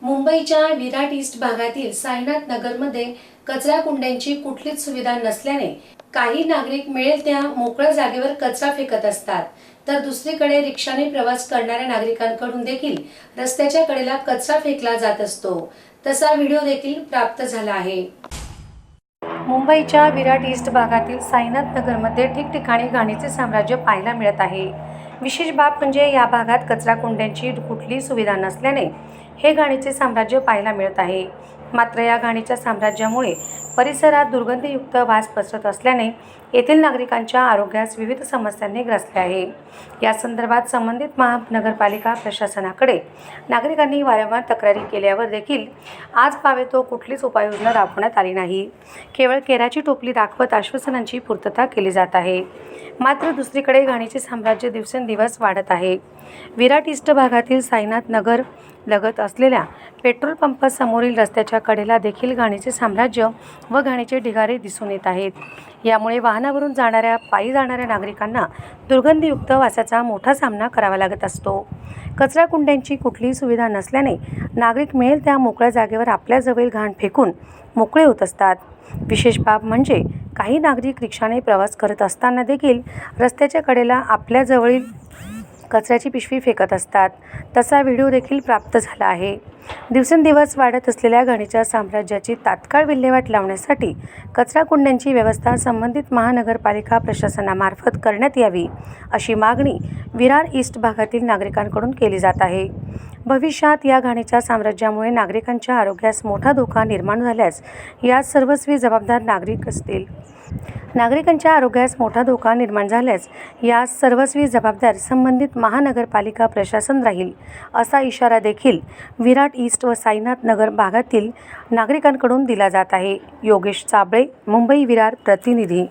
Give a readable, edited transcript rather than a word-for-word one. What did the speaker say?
मुंबईच्या विराट ईस्ट भागातील साईनाथ नगरमध्ये कचरा कुंड्यांची कुठलीच सुविधा नसल्याने काही नागरिक मिळेल त्या मोकळ्या जागेवर कचरा फेकत असतात, तर दुसरीकडे रिक्षाने प्रवास करणाऱ्या नागरिकांकडून देखील रस्त्याच्या कडेला कचरा फेकला जात असतो। तसा व्हिडिओ देखील प्राप्त झाला आहे। मुंबईच्या विराट ईस्ट भागातील साईनाथ नगरमध्ये ठिकठिकाणी घाणीचे साम्राज्य पाहायला मिळत आहे। विशेष बाब म्हणजे या भागात कचरा कुंड्यांची कुठलीही सुविधा नसल्याने हे घाणीचे साम्राज्य पाहायला मिळत आहे। मात्र या घाणीच्या साम्राज्यामुळे परिसरात दुर्गंधीयुक्त वास पसरत असल्याने येथील नागरिकांच्या आरोग्यास विविध समस्यांनी ग्रासले आहे। या संदर्भात संबंधित महानगरपालिका प्रशासनाकडे नागरिकांनी वारंवार तक्रारी केल्यावर देखील आज पावेतो कुठलीच उपाययोजना राबवण्यात आली नाही। केवळ केराची टोपली दाखवत आश्वासनांची पूर्तता केली जात आहे। मात्र दुसरीकडे घाणीचे साम्राज्य दिवसेंदिवस वाढत आहे। विराट ईस्ट भागातील साईनाथ नगर लगत असलेल्या पेट्रोल पंप समोरील रस्त्याच्या कडेला देखील घाणीचे साम्राज्य व घाणीचे ढिगारे दिसून येत आहेत। यामुळे वाहनावरून पायी जाणाऱ्या नागरिकांना दुर्गंधीयुक्त वासाचा मोठा सामना करावा लागत असतो। कचरा कुंड्यांची कुठलीही सुविधा नसल्याने नागरिक मिळेल त्या मोकळ्या जागेवर आपल्याजवळ घाण फेकून मोकळे होत असतात। विशेष बाब म्हणजे काही नागरिक रिक्षाने प्रवास करत असताना देखील रस्त्याच्या कडेला आपल्याजवळील कचऱ्याची पिशवी फेकत असतात। तसा व्हिडिओ देखील प्राप्त झाला आहे। दिवसेंदिवस वाढत असलेल्या घाणीच्या साम्राज्याची तात्काळ विल्हेवाट लावण्यासाठी कचरा कुंड्यांची व्यवस्था संबंधित महानगरपालिका प्रशासनामार्फत करण्यात यावी, अशी मागणी विरार ईस्ट भागातील नागरिकांकडून केली जात आहे। भविष्यात या घाणीच्या साम्राज्यामुळे नागरिकांच्या आरोग्यास मोठा धोका निर्माण झाल्यास यास सर्वस्वी जबाबदार नागरिक असतील। नागरिकांच्या आरोग्यास मोठा धोका निर्माण झाल्यास यास सर्वस्वी जबाबदार संबंधित महानगरपालिका प्रशासन राहील, असा इशारा देखील विराट ईस्ट व साईनाथ नगर भागातील नागरिकांकडून दिला जात आहे। योगेश चाबळे, मुंबई विरार प्रतिनिधी।